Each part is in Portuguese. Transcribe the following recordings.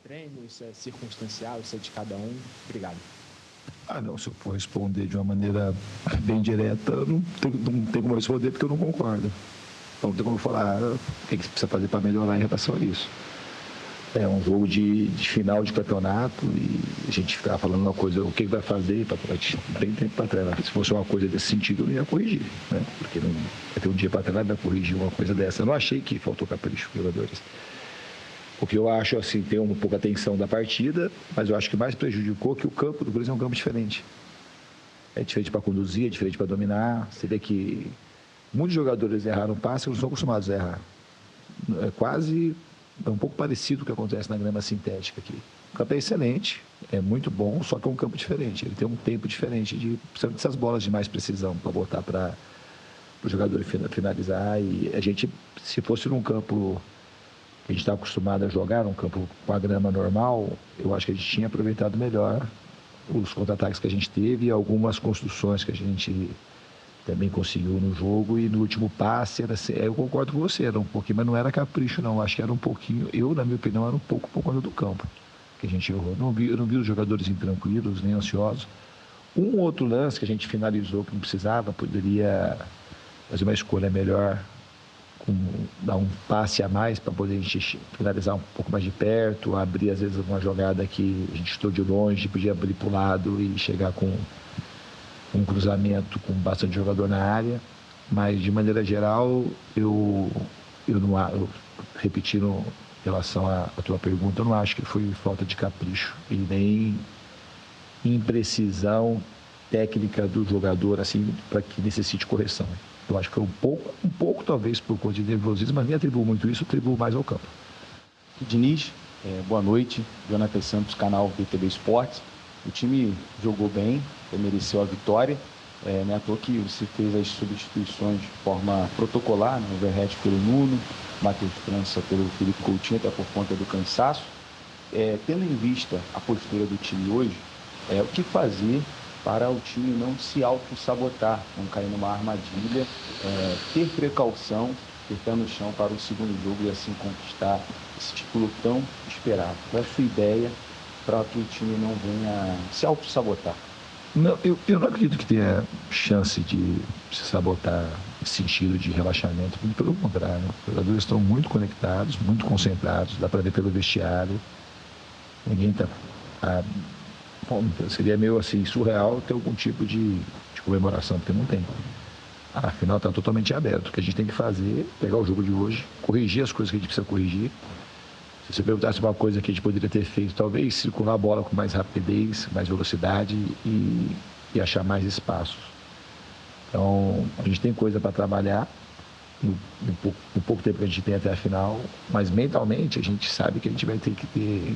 treino, isso é circunstancial, isso é de cada um? Obrigado. Não, se eu for responder de uma maneira bem direta, não tem como responder porque eu não concordo. Então não tem como falar o que você precisa fazer para melhorar em relação a isso. É um jogo de final de campeonato e a gente ficar falando uma coisa, o que vai fazer, não tem tempo para treinar. Se fosse uma coisa desse sentido, eu não ia corrigir, né? Porque não vai ter um dia para treinar, vai corrigir uma coisa dessa. Eu não achei que faltou capricho para os jogadores. O que eu acho, assim, tem um pouco a tensão da partida, mas eu acho que mais prejudicou que o campo do Corinthians é um campo diferente. É diferente para conduzir, é diferente para dominar. Você vê que muitos jogadores erraram passe, eles não são acostumados a errar. É um pouco parecido com o que acontece na grama sintética aqui. O campo é excelente, é muito bom, só que é um campo diferente. Ele tem um tempo diferente, precisa dessas bolas de mais precisão para botar para o jogador finalizar. E a gente, se fosse num campo que a gente está acostumado a jogar, num campo com a grama normal, eu acho que a gente tinha aproveitado melhor os contra-ataques que a gente teve e algumas construções que a gente também conseguiu no jogo. E no último passe, eu concordo com você, era um pouquinho, mas não era capricho não, acho que era um pouquinho, na minha opinião, era um pouco por conta do campo que a gente errou. Eu não vi os jogadores intranquilos, nem ansiosos. Um outro lance que a gente finalizou que não precisava, poderia fazer uma escolha melhor, dar um passe a mais para poder a gente finalizar um pouco mais de perto, abrir às vezes uma jogada que a gente estou de longe, podia abrir para o lado e chegar com um cruzamento com bastante jogador na área, mas de maneira geral, repetindo em relação à tua pergunta, eu não acho que foi falta de capricho e nem imprecisão técnica do jogador, assim, para que necessite correção. Eu acho que foi um pouco talvez por conta de nervosismo, mas nem atribuo muito isso, atribuo mais ao campo. Diniz, boa noite. Jonathan Santos, canal VTB Esportes. O time jogou bem, mereceu a vitória. Não é à toa que você fez as substituições de forma protocolar, né? O Verratti pelo Nuno, Matheus França pelo Felipe Coutinho, até por conta do cansaço. Tendo em vista a postura do time hoje, o que fazer para o time não se auto-sabotar, não cair numa armadilha, ter precaução, ter pé no chão para o segundo jogo e assim conquistar esse título tão esperado? Qual é a sua ideia para que o time não venha se auto-sabotar? Não, eu não acredito que tenha chance de se sabotar nesse sentido de relaxamento, muito pelo contrário. Os jogadores estão muito conectados, muito concentrados, dá para ver pelo vestiário. Ninguém está... seria meio assim, surreal ter algum tipo de comemoração, porque não tem. Afinal, está totalmente aberto. O que a gente tem que fazer é pegar o jogo de hoje, corrigir as coisas que a gente precisa corrigir. Se você perguntasse uma coisa que a gente poderia ter feito, talvez circular a bola com mais rapidez, mais velocidade e achar mais espaços. Então, a gente tem coisa para trabalhar no pouco tempo que a gente tem até a final, mas mentalmente a gente sabe que a gente vai ter que ter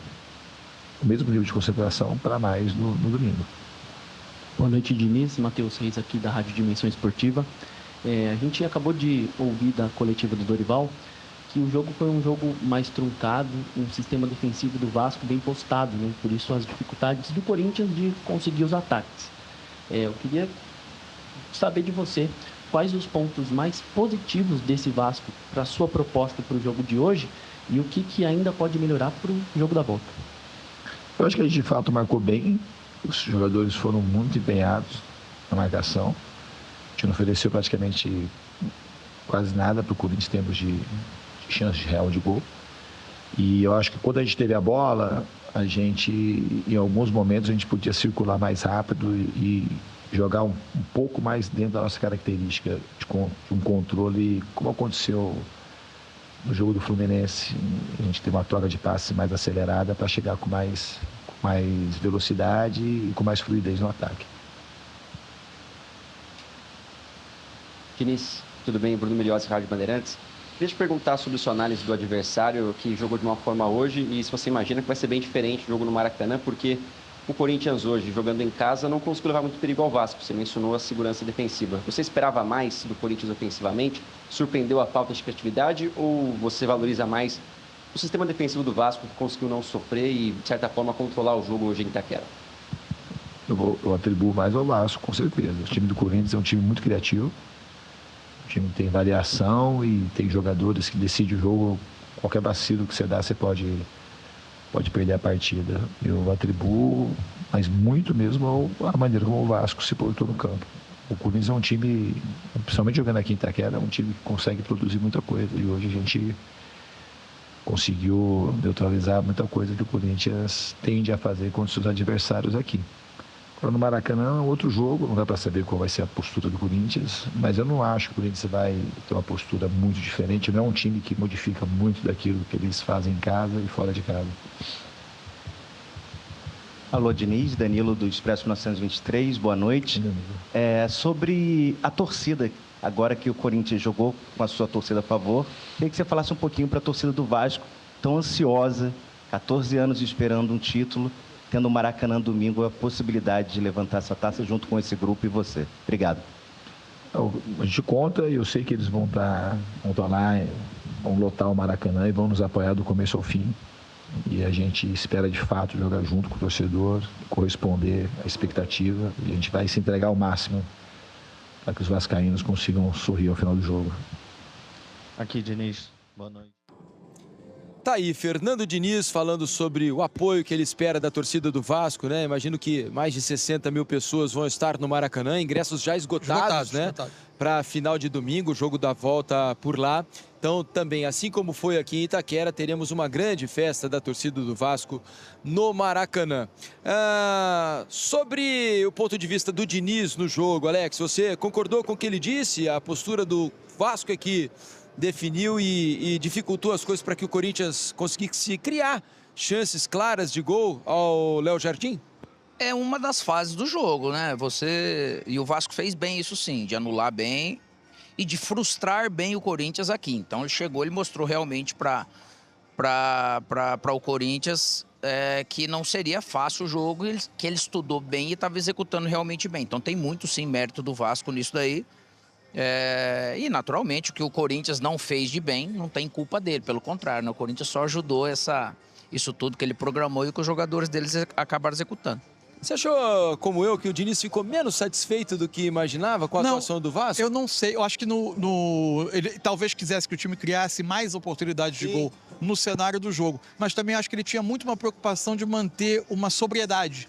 o mesmo nível de concentração para mais no domingo. Boa noite, Diniz. Matheus Reis aqui da Rádio Dimensão Esportiva. A gente acabou de ouvir da coletiva do Dorival que o jogo foi um jogo mais truncado, um sistema defensivo do Vasco bem postado, né? Por isso as dificuldades do Corinthians de conseguir os ataques. Eu queria saber de você quais os pontos mais positivos desse Vasco para a sua proposta para o jogo de hoje e o que ainda pode melhorar para o jogo da volta. Eu acho que a gente de fato marcou bem, os jogadores foram muito empenhados na marcação, a gente não ofereceu praticamente quase nada para o Corinthians em termos de chance real de gol. E eu acho que quando a gente teve a bola, a gente, em alguns momentos, a gente podia circular mais rápido e jogar um pouco mais dentro da nossa característica de um controle, como aconteceu no jogo do Fluminense. A gente tem uma troca de passe mais acelerada para chegar com mais velocidade e com mais fluidez no ataque. Diniz, tudo bem? Bruno Melhores, Rádio Bandeirantes. Deixa eu perguntar sobre a sua análise do adversário que jogou de uma forma hoje e se você imagina que vai ser bem diferente o jogo no Maracanã, porque o Corinthians hoje, jogando em casa, não conseguiu levar muito perigo ao Vasco. Você mencionou a segurança defensiva. Você esperava mais do Corinthians ofensivamente? Surpreendeu a falta de criatividade ou você valoriza mais o sistema defensivo do Vasco que conseguiu não sofrer e, de certa forma, controlar o jogo hoje em Itaquera? Eu atribuo mais ao Vasco, com certeza. O time do Corinthians é um time muito criativo. O time tem variação e tem jogadores que decidem o jogo. Qualquer vacilo que você dá, você pode pode perder a partida. Eu atribuo, mas muito mesmo, a maneira como o Vasco se portou no campo. O Corinthians é um time, principalmente jogando aqui em Itaquera, é um time que consegue produzir muita coisa. E hoje a gente conseguiu neutralizar muita coisa que o Corinthians tende a fazer contra os seus adversários aqui. Agora no Maracanã é outro jogo, não dá para saber qual vai ser a postura do Corinthians, mas eu não acho que o Corinthians vai ter uma postura muito diferente. Não é um time que modifica muito daquilo que eles fazem em casa e fora de casa. Alô, Diniz, Danilo do Expresso 1923, boa noite. Sobre a torcida, agora que o Corinthians jogou com a sua torcida a favor, queria que você falasse um pouquinho para a torcida do Vasco, tão ansiosa, 14 anos esperando um título, tendo o Maracanã domingo a possibilidade de levantar essa taça junto com esse grupo e você. Obrigado. A gente conta e eu sei que eles vão estar lá, vão lotar o Maracanã e vão nos apoiar do começo ao fim. E a gente espera de fato jogar junto com o torcedor, corresponder à expectativa e a gente vai se entregar ao máximo para que os vascaínos consigam sorrir ao final do jogo. Aqui, Diniz. Boa noite. Tá aí, Fernando Diniz falando sobre o apoio que ele espera da torcida do Vasco, né? Imagino que mais de 60 mil pessoas vão estar no Maracanã, ingressos já esgotados, né? Para a final de domingo, o jogo da volta por lá. Então, também, assim como foi aqui em Itaquera, teremos uma grande festa da torcida do Vasco no Maracanã. Sobre o ponto de vista do Diniz no jogo, Alex, você concordou com o que ele disse? A postura do Vasco é que definiu e dificultou as coisas para que o Corinthians conseguisse criar chances claras de gol ao Léo Jardim? É uma das fases do jogo, né? E o Vasco fez bem isso sim, de anular bem e de frustrar bem o Corinthians aqui. Então ele chegou, ele mostrou realmente para o Corinthians que não seria fácil o jogo, que ele estudou bem e estava executando realmente bem. Então tem muito sim mérito do Vasco nisso daí. E naturalmente o que o Corinthians não fez de bem não tem culpa dele, pelo contrário, né? O Corinthians só ajudou isso tudo que ele programou e que os jogadores deles acabaram executando. Você achou, como eu, que o Diniz ficou menos satisfeito do que imaginava com a atuação do Vasco? Eu não sei, eu acho que ele talvez quisesse que o time criasse mais oportunidades de gol no cenário do jogo, mas também acho que ele tinha muito uma preocupação de manter uma sobriedade.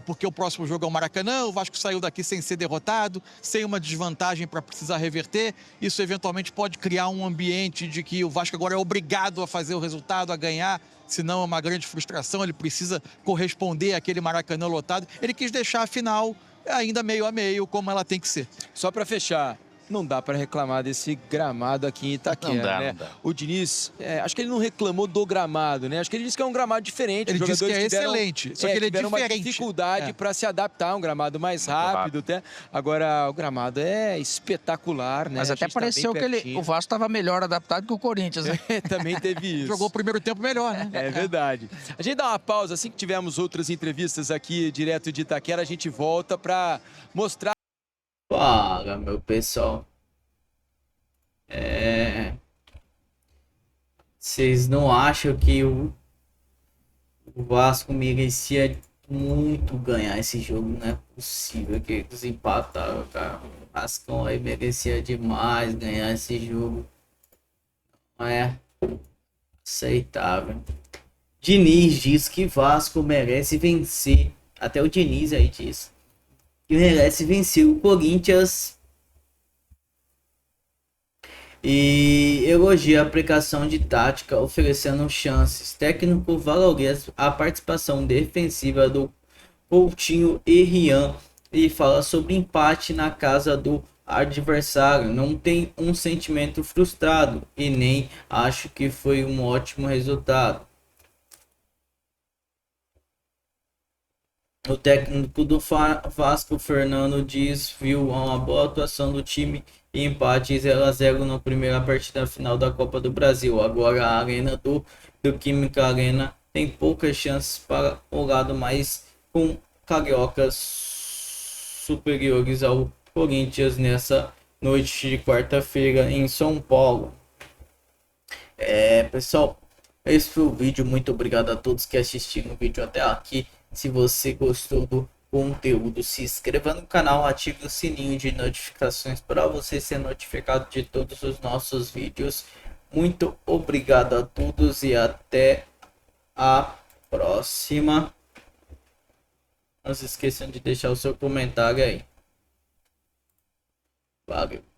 Porque o próximo jogo é o Maracanã, o Vasco saiu daqui sem ser derrotado, sem uma desvantagem para precisar reverter. Isso eventualmente pode criar um ambiente de que o Vasco agora é obrigado a fazer o resultado, a ganhar, senão é uma grande frustração, ele precisa corresponder àquele Maracanã lotado. Ele quis deixar a final ainda meio a meio, como ela tem que ser. Só para fechar, não dá para reclamar desse gramado aqui em Itaquera, né? Não dá. O Diniz, acho que ele não reclamou do gramado, né? Acho que ele disse que é um gramado diferente. Ele disse que é excelente, só que ele é diferente. Uma dificuldade para se adaptar a um gramado mais rápido, até. Agora, o gramado é espetacular, né? Mas até pareceu que o Vasco estava melhor adaptado que o Corinthians, né? Também teve isso. Jogou o primeiro tempo melhor, né? É verdade. A gente dá uma pausa, assim que tivermos outras entrevistas aqui direto de Itaquera, a gente volta para mostrar. Fala, meu pessoal. Vocês não acham que o Vasco merecia muito ganhar esse jogo? Não é possível que eles empataram, cara. O Vasco aí merecia demais ganhar esse jogo. Não é aceitável. Diniz diz que Vasco merece vencer. Até o Diniz aí diz que merece vencer o Corinthians e elogia a aplicação de tática, oferecendo chances. Técnico valoriza a participação defensiva do Coutinho e Rian e fala sobre empate na casa do adversário. Não tem um sentimento frustrado e nem acho que foi um ótimo resultado. O técnico do Vasco, Fernando Dias, viu uma boa atuação do time e empate 0-0 na primeira partida final da Copa do Brasil. Agora a arena do Química Arena tem poucas chances para o lado, mas com cariocas superiores ao Corinthians nessa noite de quarta-feira em São Paulo. Pessoal, esse foi o vídeo. Muito obrigado a todos que assistiram o vídeo até aqui. Se você gostou do conteúdo, se inscreva no canal, ative o sininho de notificações para você ser notificado de todos os nossos vídeos. Muito obrigado a todos e até a próxima. Não se esqueçam de deixar o seu comentário aí. Valeu.